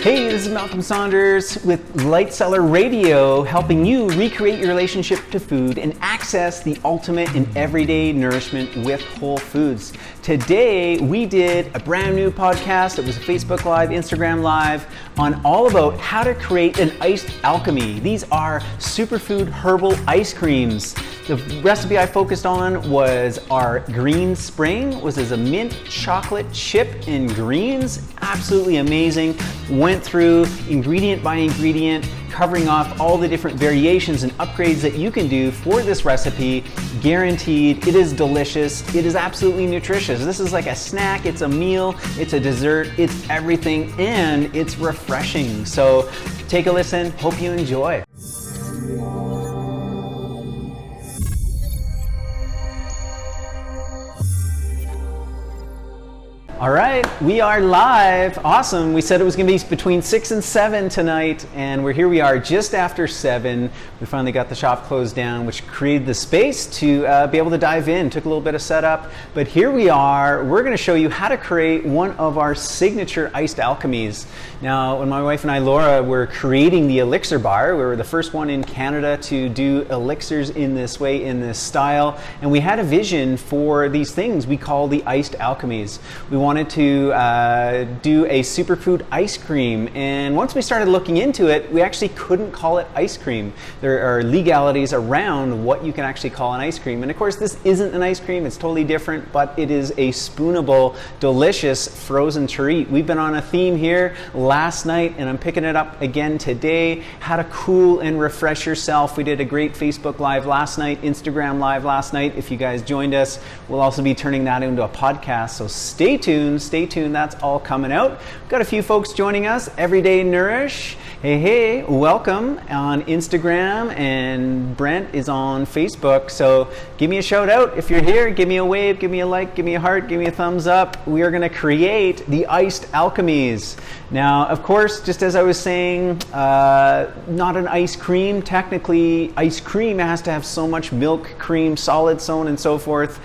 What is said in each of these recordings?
Hey, this is Malcolm Saunders with Light Cellar Radio, helping you recreate your relationship to food and access the ultimate in everyday nourishment with whole foods. Today, we did a brand new podcast. It was a Facebook Live, Instagram Live, on all about how to create an iced alchemy. These are superfood herbal ice creams. The recipe I focused on was our green spring, was as a mint chocolate chip in greens. Absolutely amazing. Went through ingredient by ingredient, covering off all the different variations and upgrades that you can do for this recipe. Guaranteed, it is delicious. It is absolutely nutritious. This is like a snack, it's a meal, it's a dessert, it's everything, and it's refreshing. So take a listen, hope you enjoy. All right, we are live. Awesome. We said it was going to be between 6 and 7 tonight, and here we are just after 7. We finally got the shop closed down, which created the space to be able to dive in. Took a little bit of setup, but here we are. We're going to show you how to create one of our signature iced alchemies. Now, when my wife and I, Laura, were creating the elixir bar, we were the first one in Canada to do elixirs in this way, in this style, and we had a vision for these things we call the iced alchemies. We wanted to do a superfood ice cream, and once we started looking into it, we actually couldn't call it ice cream. There are legalities around what you can actually call an ice cream, and of course this isn't an ice cream, it's totally different, but it is a spoonable, delicious frozen treat. We've been on a theme here last night, and I'm picking it up again today, how to cool and refresh yourself. We did a great Facebook Live last night, Instagram Live last night. If you guys joined us, we'll also be turning that into a podcast, so stay tuned, that's all coming out. We've got a few folks joining us, Everyday Nourish. Hey, welcome on Instagram, and Brent is on Facebook, so give me a shout out if you're here. Give me a wave, give me a like, give me a heart, give me a thumbs up. We are going to create the iced alchemies. Now, of course, just as I was saying, not an ice cream. Technically, ice cream has to have so much milk, cream, solid, so on and so forth.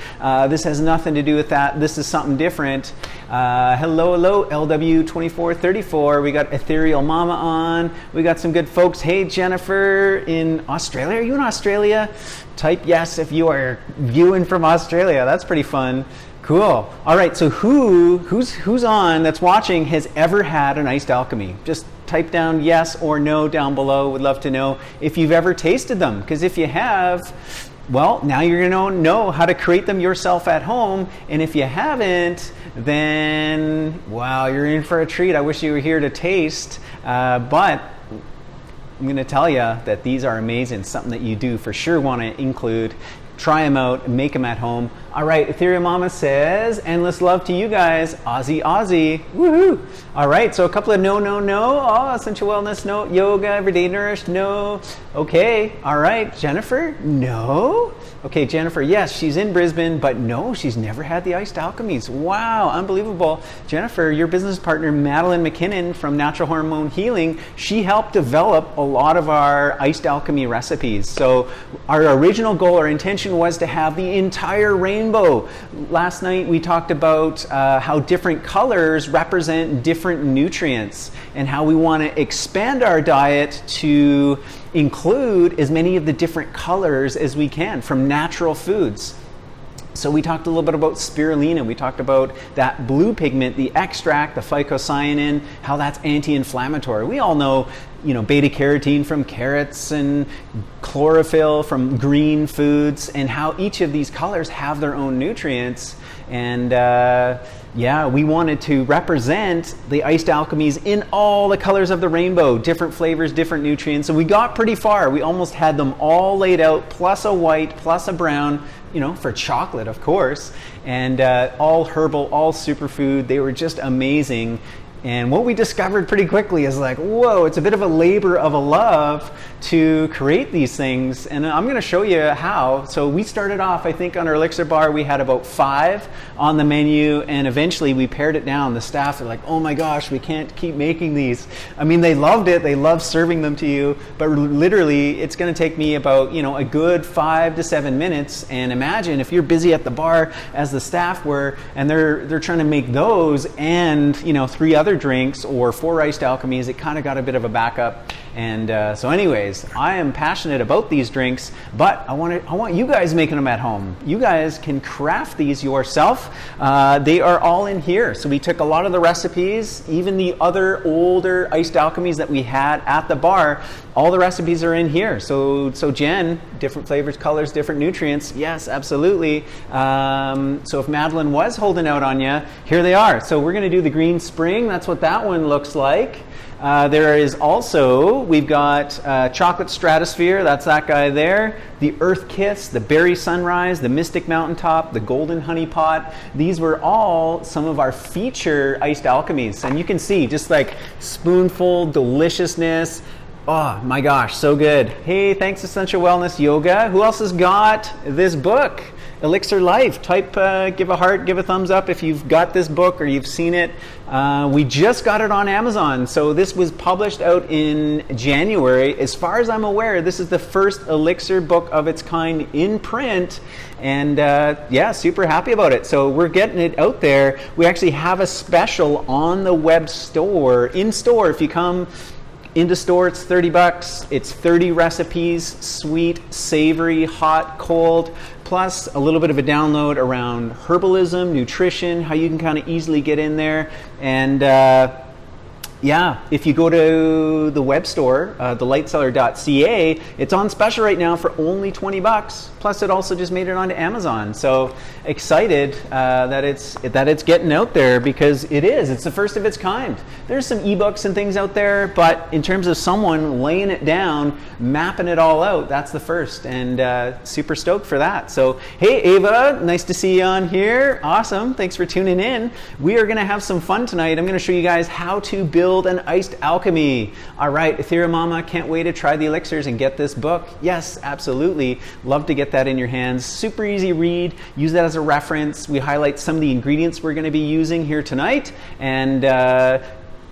This has nothing to do with that. This is something different. Hello, LW2434. We got Ethereal Mama on. We got some good folks. Hey, Jennifer in Australia. Are you in Australia? Type yes if you are viewing from Australia. That's pretty fun. Cool. All right, so who's on that's watching has ever had an iced alchemy? Just type down yes or no down below. Would love to know if you've ever tasted them, because if you have, well, now you're going to know how to create them yourself at home. And if you haven't, then, wow, you're in for a treat. I wish you were here to taste, but I'm going to tell you that these are amazing. Something that you do for sure want to include. Try them out, make them at home. All right, Ethereum Mama says, endless love to you guys. Aussie, woohoo. All right, so a couple of no. Oh, Essential Wellness, no. Yoga, Everyday Nourish, no. Okay, all right, Jennifer, no. Okay, Jennifer, yes, she's in Brisbane, but no, she's never had the iced alchemies. Wow, unbelievable. Jennifer, your business partner, Madeline McKinnon from Natural Hormone Healing, she helped develop a lot of our iced alchemy recipes. So our original goal, our intention was to have the entire rainbow. Last night we talked about how different colors represent different nutrients and how we want to expand our diet to include as many of the different colors as we can from natural foods. So we talked a little bit about spirulina. We talked about that blue pigment, the extract, the phycocyanin, how that's anti-inflammatory. We all know, beta carotene from carrots and chlorophyll from green foods, and how each of these colors have their own nutrients. And we wanted to represent the iced alchemies in all the colors of the rainbow, different flavors, different nutrients. And we got pretty far. We almost had them all laid out, plus a white, plus a brown, for chocolate, of course, and all herbal, all superfood. They were just amazing. And what we discovered pretty quickly is like, whoa, it's a bit of a labor of a love to create these things. And I'm going to show you how. So we started off, I think on our elixir bar, we had about 5 on the menu, and eventually we pared it down. The staff are like, oh my gosh, we can't keep making these. I mean, they loved it. They loved serving them to you. But literally, it's going to take me about, a good 5 to 7 minutes. And imagine if you're busy at the bar as the staff were, and they're trying to make those and, 3 other drinks or 4 iced alchemies, it kind of got a bit of a backup. And so anyways, I am passionate about these drinks, but I want you guys making them at home. You guys can craft these yourself. They are all in here. So we took a lot of the recipes, even the other older iced alchemies that we had at the bar, all the recipes are in here. So Jen, different flavors, colors, different nutrients. Yes, absolutely. So if Madeline was holding out on you, here they are. So we're going to do the Green Spring. That's what that one looks like. There is also, we've got Chocolate Stratosphere, that's that guy there, the Earth Kiss, the Berry Sunrise, the Mystic Mountaintop, the Golden Honey Pot. These were all some of our feature iced alchemies. And you can see just like spoonful deliciousness. Oh my gosh, so good. Hey, thanks Essential Wellness Yoga. Who else has got this book? Elixir Life. Type, give a heart, give a thumbs up if you've got this book or you've seen it. We just got it on Amazon. So this was published out in January. As far as I'm aware, this is the first Elixir book of its kind in print. And yeah, super happy about it. So we're getting it out there. We actually have a special on the web store, in store. If you come into store, it's $30. It's 30 recipes, sweet, savory, hot, cold, plus a little bit of a download around herbalism, nutrition, how you can kind of easily get in there. And yeah, if you go to the web store, thelightcellar.ca, it's on special right now for only $20. Plus, it also just made it onto Amazon. So excited that it's getting out there, because it is. It's the first of its kind. There's some ebooks and things out there, but in terms of someone laying it down, mapping it all out, that's the first. And super stoked for that. So hey, Ava, nice to see you on here. Awesome. Thanks for tuning in. We are going to have some fun tonight. I'm going to show you guys how to build an iced alchemy. All right, Ethereum Mama, can't wait to try the elixirs and get this book. Yes, absolutely. Love to get that in your hands. Super easy read. Use that as a reference. We highlight some of the ingredients we're going to be using here tonight, and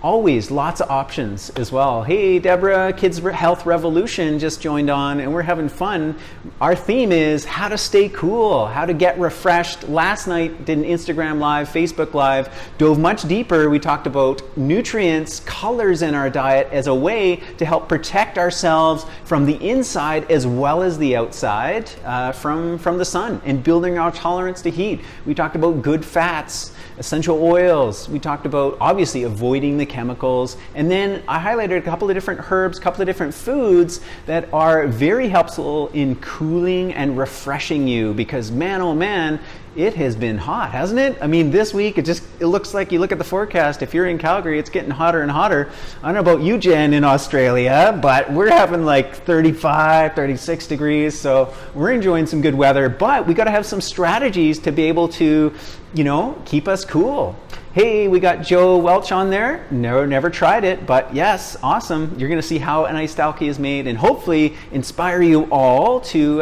always lots of options as well. Hey, Deborah, Kids Health Revolution just joined on, and we're having fun. Our theme is how to stay cool, how to get refreshed. Last night did an Instagram Live, Facebook Live, dove much deeper. We talked about nutrients, colors in our diet as a way to help protect ourselves from the inside as well as the outside, from the sun, and building our tolerance to heat. We talked about good fats, essential oils. We talked about obviously avoiding the chemicals, and then I highlighted a couple of different herbs, a couple of different foods that are very helpful in cooling and refreshing you, because man, oh man, it has been hot, hasn't it? I mean, this week it looks like, you look at the forecast, if you're in Calgary, it's getting hotter and hotter. I don't know about you, Jen, in Australia, but we're having like 35, 36 degrees, so we're enjoying some good weather, but we got to have some strategies to be able to, keep us cool. Hey, we got Joe Welch on there. No, never tried it, but yes, awesome. You're going to see how an iced alchemy is made, and hopefully inspire you all to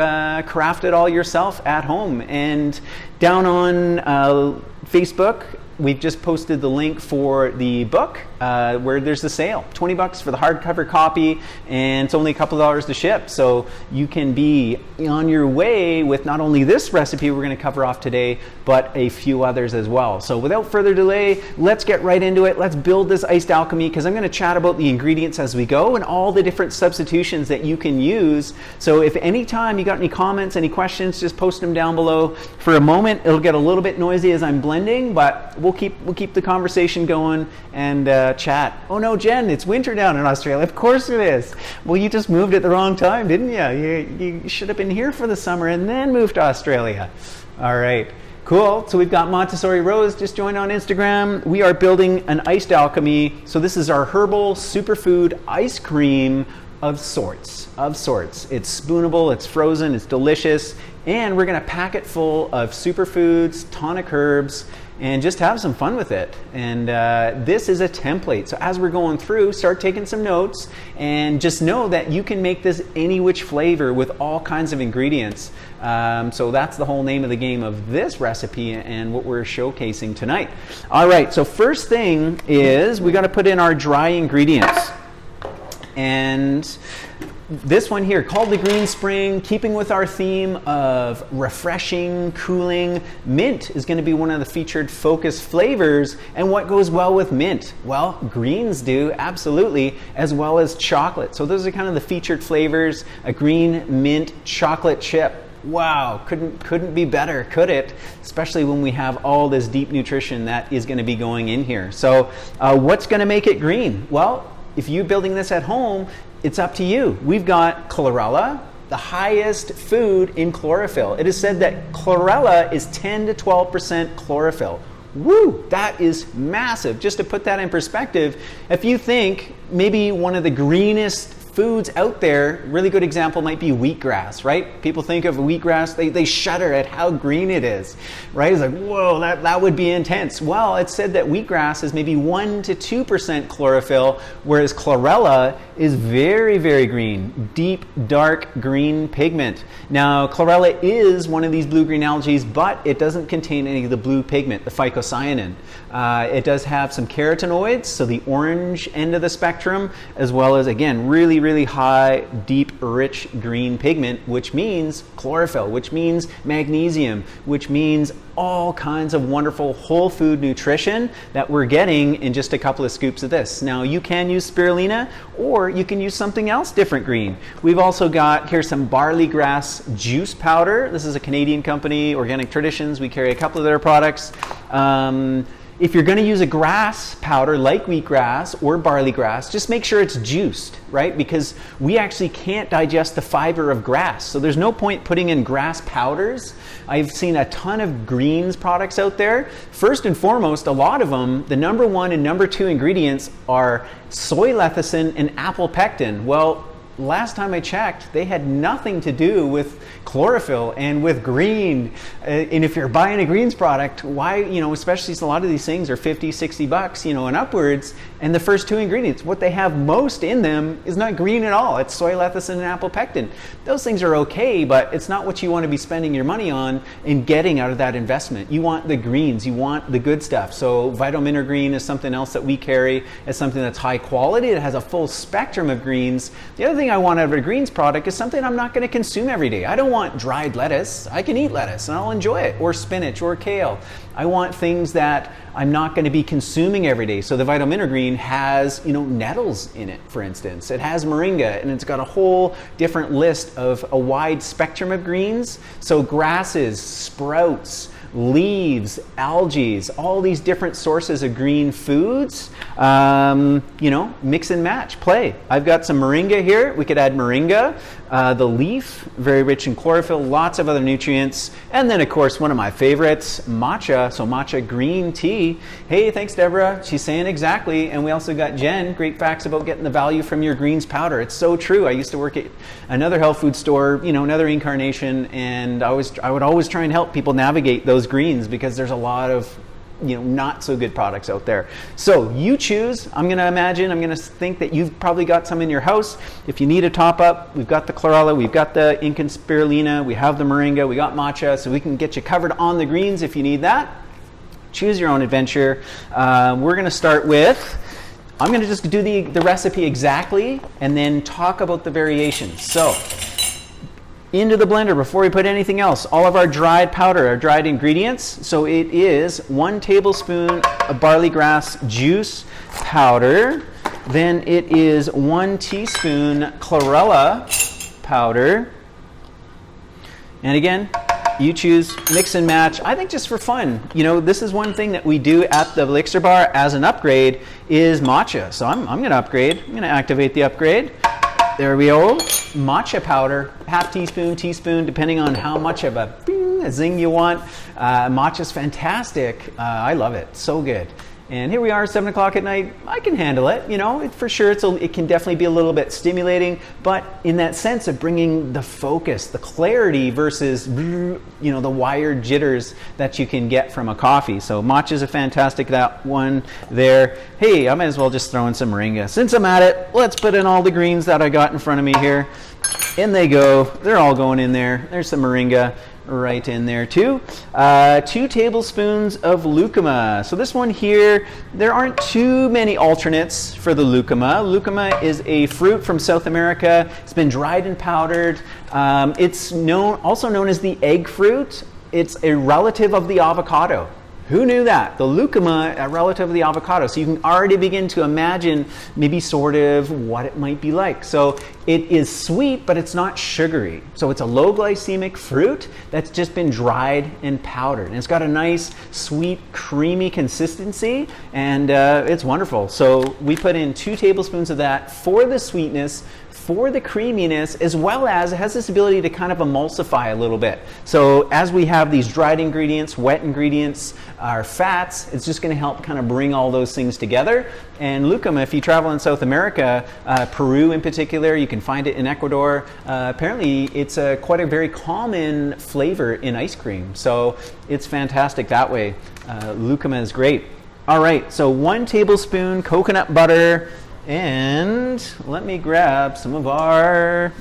craft it all yourself at home. And down on Facebook, we've just posted the link for the book where there's the sale. $20 for the hardcover copy, and it's only a couple of dollars to ship. So you can be on your way with not only this recipe we're going to cover off today, but a few others as well. So without further delay, let's get right into it. Let's build this iced alchemy, because I'm going to chat about the ingredients as we go and all the different substitutions that you can use. So if anytime you got any comments, any questions, just post them down below. For a moment, it'll get a little bit noisy as I'm blending, but we'll keep the conversation going and chat. Oh no, Jen, it's winter down in Australia. Of course it is. Well, you just moved at the wrong time, didn't you? You should have been here for the summer and then moved to Australia. All right, cool. So we've got Montessori Rose just joined on Instagram. We are building an iced alchemy. So this is our herbal superfood ice cream of sorts. It's spoonable, it's frozen, it's delicious, and we're going to pack it full of superfoods, tonic herbs, and just have some fun with it. And this is a template. So as we're going through, start taking some notes, and just know that you can make this any which flavor with all kinds of ingredients. So that's the whole name of the game of this recipe and what we're showcasing tonight. All right, so first thing is we got to put in our dry ingredients. And This one here, called the Green Spring, keeping with our theme of refreshing, cooling. Mint is going to be one of the featured focus flavors. And what goes well with mint? Well, greens do, absolutely, as well as chocolate. So those are kind of the featured flavors. A green mint chocolate chip. Wow, couldn't be better, could it? Especially when we have all this deep nutrition that is going to be going in here. So what's going to make it green? Well, if you're building this at home, it's up to you. We've got chlorella, the highest food in chlorophyll. It is said that chlorella is 10 to 12% chlorophyll. Woo, that is massive. Just to put that in perspective, if you think maybe one of the greenest foods out there, really good example might be wheatgrass, right? People think of wheatgrass, they shudder at how green it is, right? It's like, whoa, that would be intense. Well, it's said that wheatgrass is maybe 1 to 2% chlorophyll, whereas chlorella is very, very green, deep, dark green pigment. Now, chlorella is one of these blue-green algae, but it doesn't contain any of the blue pigment, the phycocyanin. It does have some carotenoids, so the orange end of the spectrum, as well as, again, really high, deep, rich green pigment, which means chlorophyll, which means magnesium, which means all kinds of wonderful whole food nutrition that we're getting in just a couple of scoops of this. Now, you can use spirulina, or you can use something else different green. We've also got here some barley grass juice powder. This is a Canadian company, Organic Traditions. We carry a couple of their products. If you're going to use a grass powder like wheatgrass or barley grass, just make sure it's juiced, right? Because we actually can't digest the fiber of grass. So there's no point putting in grass powders. I've seen a ton of greens products out there. First and foremost, a lot of them, the number 1 and number 2 ingredients are soy lecithin and apple pectin. Well, last time I checked, they had nothing to do with chlorophyll and with green. And if you're buying a greens product, why, especially a lot of these things are 50, 60 bucks, and upwards. And the first 2 ingredients, what they have most in them is not green at all. It's soy lecithin and apple pectin. Those things are okay, but it's not what you want to be spending your money on and getting out of that investment. You want the greens, you want the good stuff. So Vital Green is something else that we carry as something that's high quality. It has a full spectrum of greens. The other thing I want out of a greens product is something I'm not going to consume every day. I don't want dried lettuce. I can eat lettuce and I'll enjoy it, or spinach or kale. I want things that I'm not going to be consuming every day. So the Vital Green has, nettles in it, for instance. It has moringa, and it's got a whole different list of a wide spectrum of greens. So grasses, sprouts, leaves, algae, all these different sources of green foods, mix and match, play. I've got some moringa here. We could add moringa. The leaf, very rich in chlorophyll, lots of other nutrients. And then, of course, one of my favorites, matcha. So matcha green tea. Hey, thanks, Deborah. She's saying exactly. And we also got Jen, great facts about getting the value from your greens powder. It's so true. I used to work at another health food store, another incarnation, and I would always try and help people navigate those greens, because there's a lot of not so good products out there. So you choose. I'm going to think that you've probably got some in your house. If you need a top up, we've got the chlorella, we've got the Incan spirulina, we have the moringa, we got matcha, so we can get you covered on the greens if you need that. Choose your own adventure. We're going to start with, I'm going to just do the recipe exactly and then talk about the variations. So into the blender before we put anything else, all of our dried powder, our dried ingredients. So it is 1 tablespoon of barley grass juice powder. Then it is 1 teaspoon chlorella powder. And again, you choose, mix and match. I think just for fun. This is one thing that we do at the Elixir Bar as an upgrade is matcha. So I'm going to upgrade. I'm going to activate the upgrade. There we go. Matcha powder, half teaspoon, depending on how much of a zing you want. Matcha's fantastic. I love it. So good. And here we are, 7 o'clock at night. I can handle it. For sure, it can definitely be a little bit stimulating, but in that sense of bringing the focus, the clarity versus, the wired jitters that you can get from a coffee. So matcha's a fantastic, that one there. Hey, I might as well just throw in some moringa. Since I'm at it, let's put in all the greens that I got in front of me here. In they go. They're all going in there. There's some moringa. right in there too. 2 tablespoons of lucuma. So this one here, there aren't too many alternates for the lucuma. Lucuma is a fruit from South America. It's been dried and powdered. It's also known as the egg fruit. It's a relative of the avocado. Who knew that? The lucuma, a relative of the avocado. So you can already begin to imagine maybe sort of what it might be like. So it is sweet, but it's not sugary. So it's a low glycemic fruit that's just been dried and powdered. And it's got a nice, sweet, creamy consistency, and it's wonderful. So we put in 2 tablespoons of that for the sweetness, for the creaminess, as well as it has this ability to kind of emulsify a little bit. So as we have these dried ingredients, wet ingredients, our fats, it's just going to help kind of bring all those things together. And lucuma, if you travel in South America, Peru in particular, you can find it in Ecuador. Apparently, it's quite a very common flavor in ice cream. So it's fantastic that way. Lucuma is great. All right, so 1 tablespoon coconut butter. And let me grab some of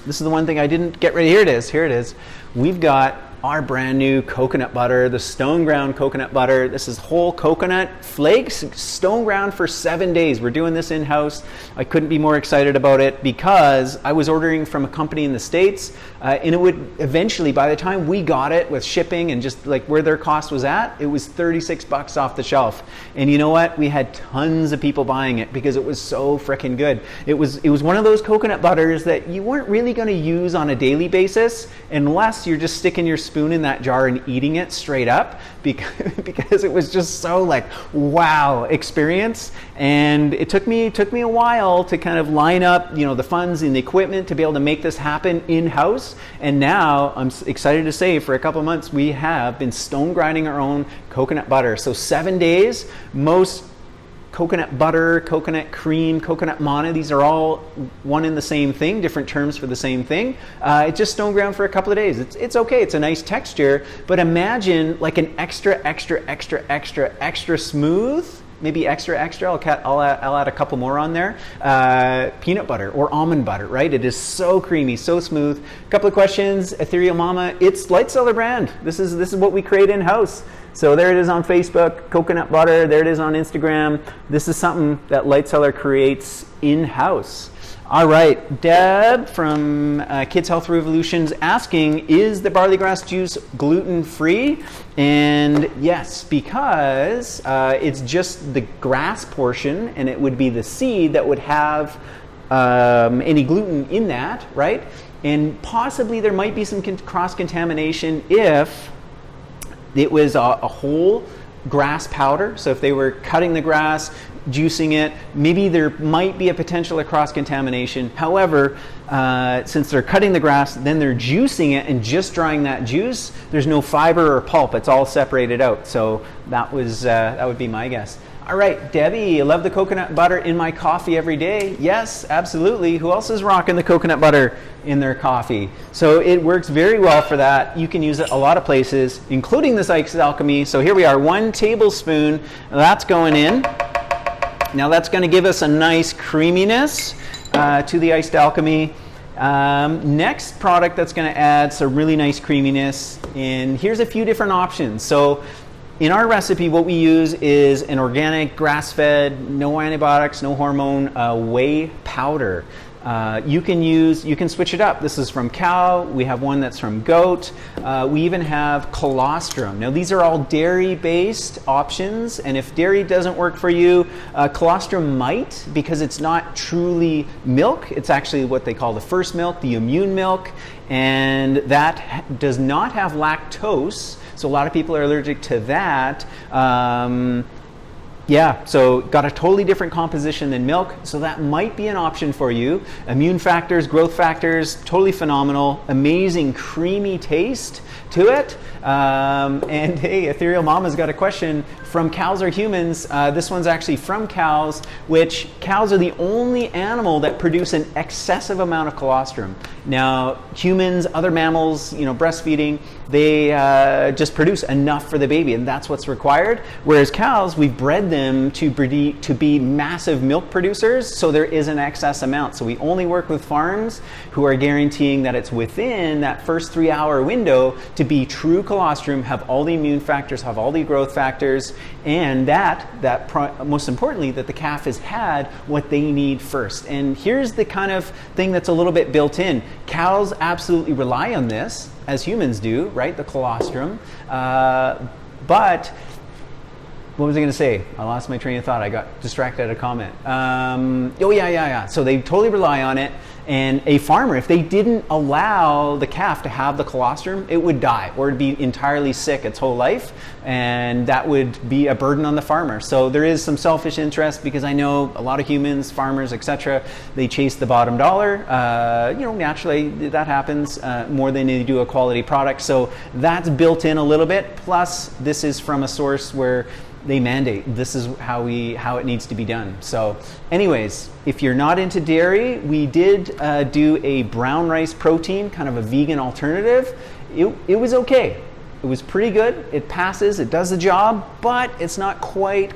this is the one thing I didn't get ready. Here it is. We've got our brand new coconut butter, the stone ground coconut butter. This is whole coconut flakes, stone ground for 7 days. We're doing this in-house. I couldn't be more excited about it because I was ordering from a company in the States, and it would eventually, by the time we got it with shipping and just like where their cost was at, it was $36 off the shelf. And you know what? We had tons of people buying it because it was so freaking good. It was one of those coconut butters that you weren't really going to use on a daily basis unless you're just sticking your spoon in that jar and eating it straight up, because it was just so like wow experience. And it took me a while to kind of line up the funds and the equipment to be able to make this happen in-house. And now I'm excited to say for a couple months we have been stone grinding our own coconut butter. So 7 days. Most coconut butter, coconut cream, coconut manna, these are all one and the same thing, different terms for the same thing. It's just stone ground for a couple of days. It's okay, it's a nice texture, but imagine like an extra smooth, maybe extra, I'll add a couple more on there, peanut butter or almond butter, right? It is so creamy, so smooth. A couple of questions, Ethereal Mama, it's Light Cellar brand. This is what we create in-house. So there it is on Facebook, coconut butter. There it is on Instagram. This is something that Light Cellar creates in-house. All right, Deb from Kids Health Revolution's asking, is the barley grass juice gluten-free? And yes, because it's just the grass portion, and it would be the seed that would have any gluten in that, right? And possibly there might be some cross-contamination if it was a whole grass powder. So if they were cutting the grass, juicing it, maybe there might be a potential of cross-contamination. However, since they're cutting the grass, then they're juicing it and just drying that juice, there's no fiber or pulp. It's all separated out. So that would be my guess. All right, Debbie, I love the coconut butter in my coffee every day. Yes, absolutely. Who else is rocking the coconut butter in their coffee? So it works very well for that. You can use it a lot of places, including this Iced Alchemy. So here we are, 1 tablespoon. That's going in. Now that's going to give us a nice creaminess to the Iced Alchemy. Next product that's going to add some really nice creaminess. And here's a few different options. So in our recipe, what we use is an organic, grass-fed, no antibiotics, no hormone whey powder. You can switch it up. This is from cow. We have one that's from goat. We even have colostrum. Now these are all dairy-based options, and if dairy doesn't work for you, colostrum might, because it's not truly milk. It's actually what they call the first milk, the immune milk, and that does not have lactose. So a lot of people are allergic to that. Yeah, so got a totally different composition than milk, so that might be an option for you. Immune factors, growth factors, totally phenomenal. Amazing creamy taste to it. And hey, Ethereal Mama's got a question from cows or humans. This one's actually from cows, which cows are the only animal that produce an excessive amount of colostrum. Now, humans, other mammals, breastfeeding, they just produce enough for the baby, and that's what's required. Whereas cows, we've bred them to be massive milk producers, so there is an excess amount. So we only work with farms who are guaranteeing that it's within that first 3-hour window to be true colostrum, have all the immune factors, have all the growth factors, and most importantly, that the calf has had what they need first. And here's the kind of thing that's a little bit built in. Cows absolutely rely on this, as humans do, right? The colostrum. But what was I going to say? I lost my train of thought. I got distracted at a comment. So they totally rely on it. And a farmer, if they didn't allow the calf to have the colostrum, it would die or it'd be entirely sick its whole life. And that would be a burden on the farmer. So there is some selfish interest, because I know a lot of humans, farmers, etc., they chase the bottom dollar. Naturally that happens more than they do a quality product. So that's built in a little bit. Plus, this is from a source where they mandate this is how it needs to be done. So anyways, if you're not into dairy, we did do a brown rice protein, kind of a vegan alternative. It was okay. It was pretty good. It passes, it does the job, but it's not quite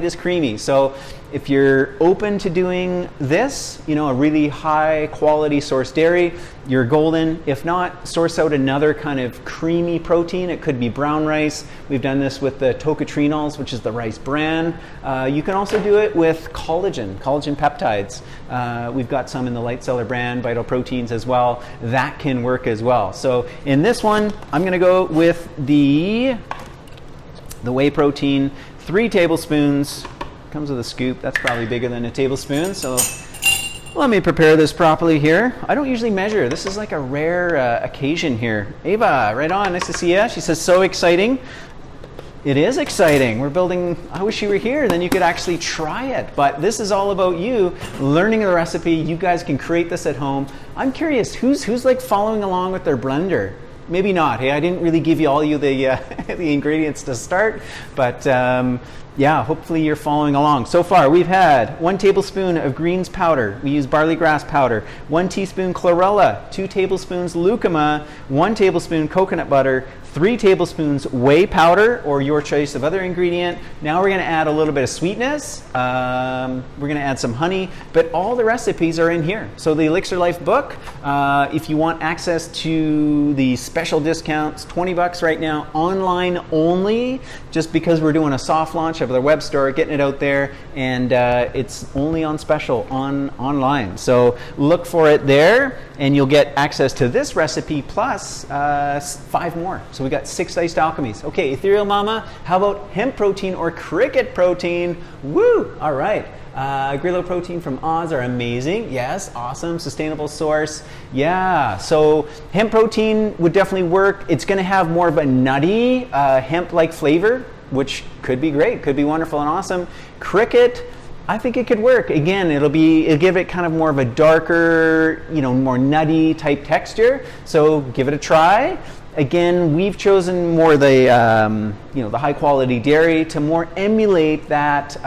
as creamy. So if you're open to doing this, a really high quality source dairy, you're golden. If not, source out another kind of creamy protein. It could be brown rice. We've done this with the tocotrienols, which is the rice bran. You can also do it with collagen peptides. We've got some in the Light Cellar brand, Vital Proteins as well. That can work as well. So in this one, I'm going to go with the whey protein, 3 tablespoons. Comes with a scoop. That's probably bigger than a tablespoon. So let me prepare this properly here. I don't usually measure. This is like a rare occasion here. Ava, right on. Nice to see you. She says, so exciting. It is exciting. We're building, I wish you were here, then you could actually try it. But this is all about you learning the recipe. You guys can create this at home. I'm curious, who's like following along with their blender? Maybe not. Hey, I didn't really give you all the the ingredients to start, but yeah, hopefully you're following along. So far, we've had 1 tablespoon of greens powder. We use barley grass powder. 1 teaspoon chlorella. 2 tablespoons lucuma. 1 tablespoon coconut butter. 3 tablespoons whey powder, or your choice of other ingredient. Now we're going to add a little bit of sweetness. We're going to add some honey, but all the recipes are in here. So the Elixir Life book, if you want access to the special discounts, $20 right now, online only, just because we're doing a soft launch of their web store, getting it out there, and it's only on special online. So look for it there, and you'll get access to this recipe plus 5 more. So we got 6 iced alchemies. Okay, Ethereal Mama, how about hemp protein or cricket protein? Woo! All right. Grillo protein from Oz are amazing. Yes, awesome, sustainable source. Yeah, so hemp protein would definitely work. It's going to have more of a nutty hemp-like flavor, which could be great, could be wonderful and awesome. Cricket, I think it could work. Again, it'll give it kind of more of a darker, more nutty type texture. So give it a try. Again, we've chosen more the high quality dairy to more emulate that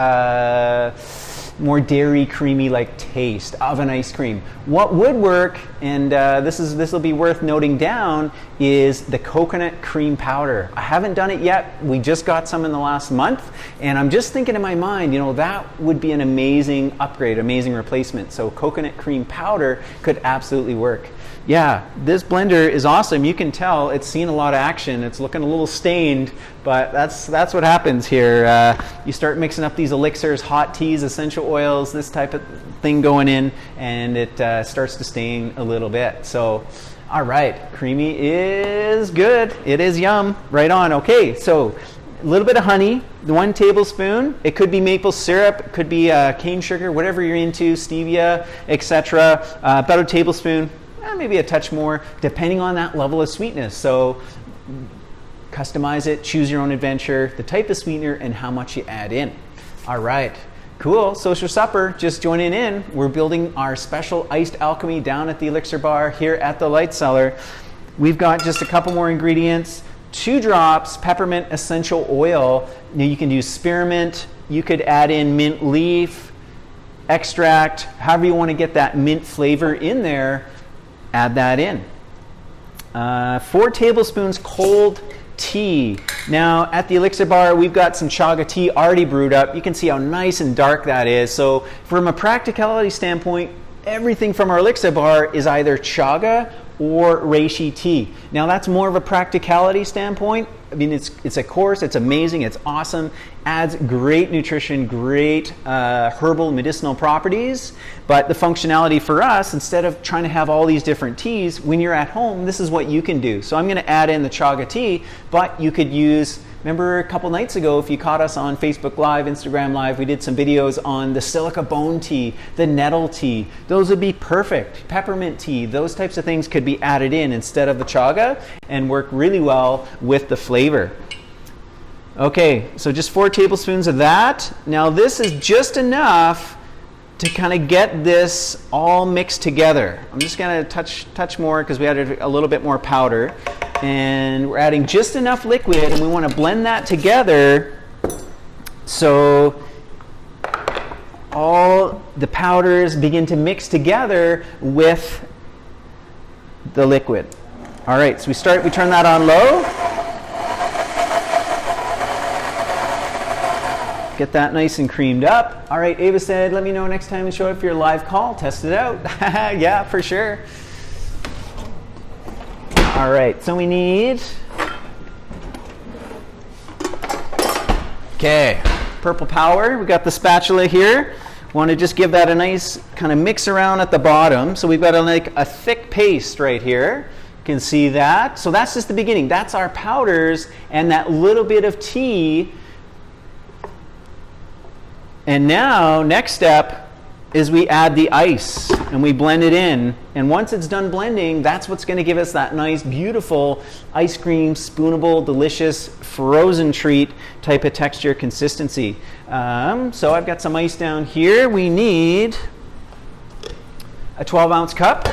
more dairy creamy like taste of an ice cream. What would work, and this will be worth noting down, is the coconut cream powder. I haven't done it yet. We just got some in the last month, and I'm just thinking in my mind, that would be an amazing upgrade, amazing replacement. So coconut cream powder could absolutely work. Yeah, this blender is awesome. You can tell it's seen a lot of action. It's looking a little stained, but that's what happens here. You start mixing up these elixirs, hot teas, essential oils, this type of thing going in, and it starts to stain a little bit. So, all right, creamy is good. It is yum. Right on. Okay, so a little bit of honey, 1 tablespoon. It could be maple syrup, it could be cane sugar, whatever you're into, stevia, etc. About a tablespoon. Maybe a touch more, depending on that level of sweetness. So customize it, choose your own adventure, the type of sweetener, and how much you add in. All right, cool. Social supper, just joining in. We're building our special iced alchemy down at the Elixir Bar here at the Light Cellar. We've got just a couple more ingredients. 2 drops peppermint essential oil. Now you can use spearmint, you could add in mint leaf, extract, however you want to get that mint flavor in there, add that in. 4 tablespoons cold tea. Now at the Elixir Bar, we've got some chaga tea already brewed up. You can see how nice and dark that is. So from a practicality standpoint, everything from our Elixir Bar is either chaga or reishi tea. Now that's more of a practicality standpoint. I mean, it's a course, it's amazing, it's awesome, adds great nutrition, great herbal medicinal properties, but the functionality for us, instead of trying to have all these different teas, when you're at home, this is what you can do. So I'm going to add in the chaga tea, but you could use, remember a couple nights ago, if you caught us on Facebook Live, Instagram Live, we did some videos on the silica bone tea, the nettle tea. Those would be perfect. Peppermint tea, those types of things could be added in instead of the chaga and work really well with the flavor. Okay, so just 4 tablespoons of that. Now this is just enough to kind of get this all mixed together. I'm just going to touch more because we added a little bit more powder. And we're adding just enough liquid, and we want to blend that together so all the powders begin to mix together with the liquid. All right, so we turn that on low. Get that nice and creamed up. All right, Ava said, let me know next time you show up for your live call. Test it out. Yeah, for sure. All right, so we need, okay, purple power. We got the spatula here. Want to just give that a nice kind of mix around at the bottom. So we've got like a thick paste right here. You can see that. So that's just the beginning. That's our powders and that little bit of tea. And now, next step is we add the ice and we blend it in. And once it's done blending, that's what's going to give us that nice, beautiful ice cream, spoonable, delicious, frozen treat type of texture consistency. So I've got some ice down here. We need a 12-ounce cup.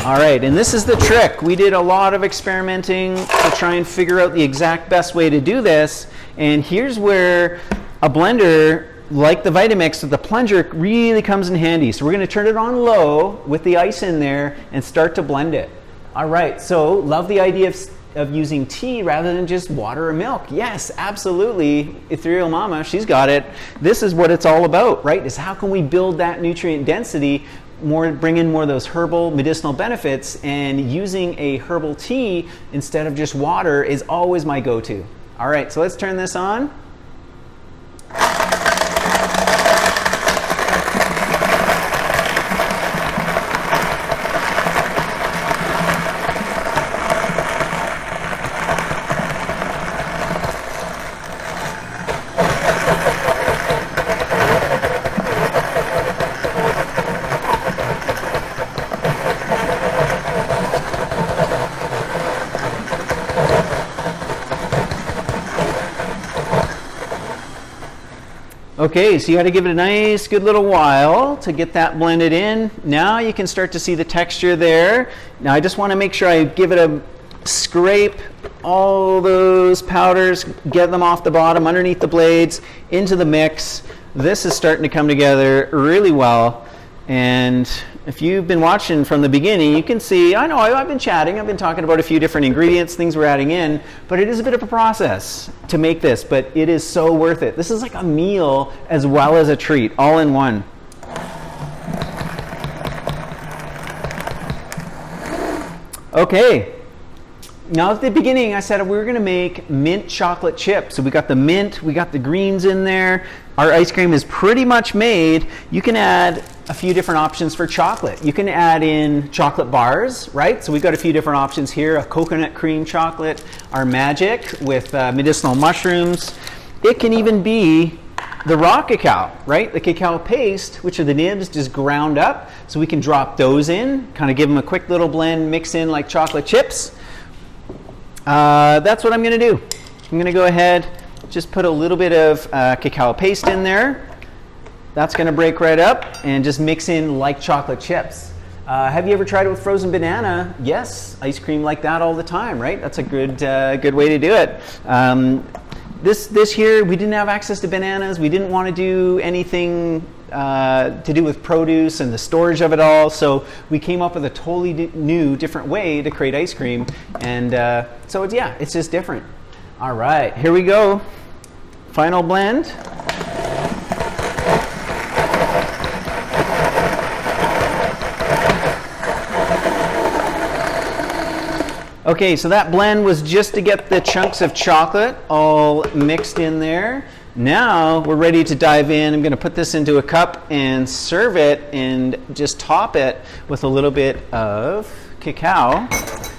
All right, and this is the trick. We did a lot of experimenting to try and figure out the exact best way to do this. And here's where a blender like the Vitamix with the plunger really comes in handy. So we're going to turn it on low with the ice in there and start to blend it. All right, so love the idea of using tea rather than just water or milk. Yes, absolutely. Ethereal Mama, she's got it. This is what it's all about, right? Is how can we build that nutrient density, bring in more of those herbal medicinal benefits, and using a herbal tea instead of just water is always my go-to. All right, so let's turn this on. Okay, so you got to give it a nice, good little while to get that blended in. Now you can start to see the texture there. Now I just want to make sure I give it a scrape all those powders, get them off the bottom, underneath the blades, into the mix. This is starting to come together really well. And if you've been watching from the beginning, you can see, I know I've been chatting, I've been talking about a few different ingredients, things we're adding in, but it is a bit of a process to make this, but it is so worth it. This is like a meal as well as a treat, all in one. Okay, now at the beginning I said we were going to make mint chocolate chips. So we got the mint, we got the greens in there. Our ice cream is pretty much made. You can add a few different options for chocolate. You can add in chocolate bars, right? So we've got a few different options here, a coconut cream chocolate, our magic with medicinal mushrooms. It can even be the raw cacao, right? The cacao paste, which are the nibs just ground up. So we can drop those in, kind of give them a quick little blend, mix in like chocolate chips. That's what I'm going to do. I'm going to go ahead, just put a little bit of cacao paste in there. That's going to break right up and just mix in like chocolate chips. Have you ever tried it with frozen banana? Yes, ice cream like that all the time, right? That's a good way to do it. This here, we didn't have access to bananas. We didn't want to do anything to do with produce and the storage of it all. So we came up with a totally new, different way to create ice cream. And so it's just different. All right, here we go. Final blend. Okay, so that blend was just to get the chunks of chocolate all mixed in there. Now we're ready to dive in. I'm going to put this into a cup and serve it and just top it with a little bit of cacao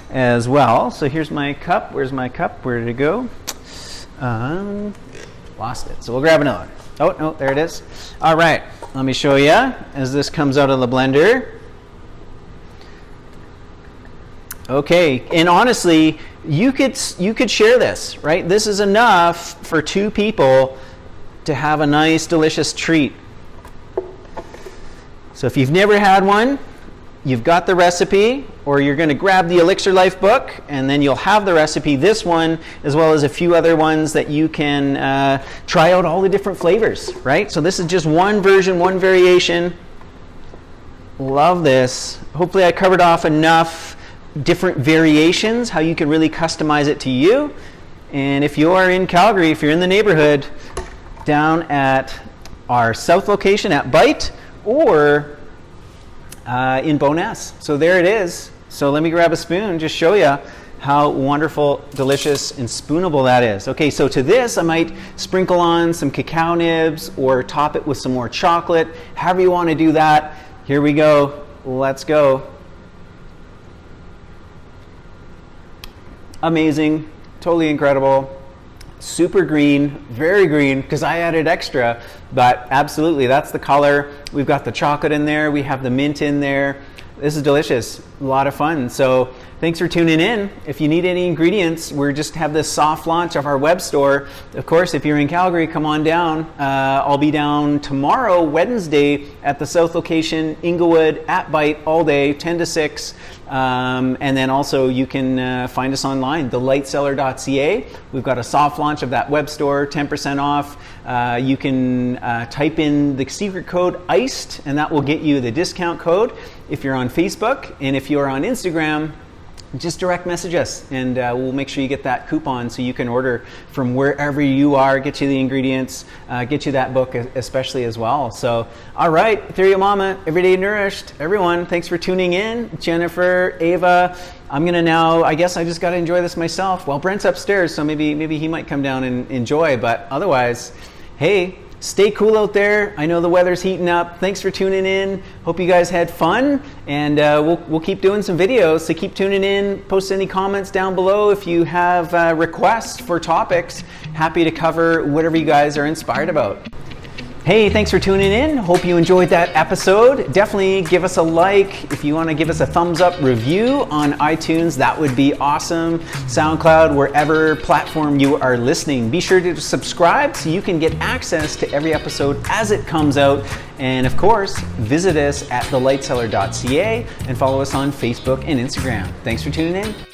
as well. So here's my cup. Where's my cup? Where did it go? Lost it. So we'll grab another one. Oh, no, there it is. All right, let me show you as this comes out of the blender. Okay, and honestly, you could share this, right? This is enough for 2 people to have a nice, delicious treat. So if you've never had one, you've got the recipe, or you're going to grab the Elixir Life book, and then you'll have the recipe, this one, as well as a few other ones that you can try out all the different flavors, right? So this is just one version, one variation. Love this. Hopefully I covered off enough different variations, how you can really customize it to you. And if you are in Calgary, if you're in the neighborhood, down at our south location at Bite or in Bowness. So there it is. So let me grab a spoon, just show you how wonderful, delicious, and spoonable that is. Okay, so to this I might sprinkle on some cacao nibs or top it with some more chocolate, however you want to do that. Here we go. Let's go. Amazing, totally incredible, super green, very green, because I added extra, but absolutely, that's the color. We've got the chocolate in there, we have the mint in there. This is delicious, a lot of fun. So thanks for tuning in. If you need any ingredients, we just have this soft launch of our web store. Of course, if you're in Calgary, come on down. I'll be down tomorrow, Wednesday, at the south location, Inglewood, at Bite, all day, 10 to 6. And then also you can find us online, thelightcellar.ca. We've got a soft launch of that web store, 10% off. You can type in the secret code ICED, and that will get you the discount code. If you're on Facebook, and if you're on Instagram, just direct message us, and we'll make sure you get that coupon so you can order from wherever you are, get you the ingredients, get you that book especially as well. So, all right, Ethereal Mama, Everyday Nourished. Everyone, thanks for tuning in. Jennifer, Ava, I'm going to now, I guess I just got to enjoy this myself. Well, Brent's upstairs, so maybe he might come down and enjoy, but otherwise, hey, stay cool out there. I know the weather's heating up. Thanks for tuning in. Hope you guys had fun, and we'll keep doing some videos, so keep tuning in. Post any comments down below if you have requests for topics. Happy to cover whatever you guys are inspired about. Hey, thanks for tuning in. Hope you enjoyed that episode. Definitely give us a like. If you want to give us a thumbs up review on iTunes, that would be awesome. SoundCloud, wherever platform you are listening. Be sure to subscribe so you can get access to every episode as it comes out. And of course, visit us at thelightcellar.ca and follow us on Facebook and Instagram. Thanks for tuning in.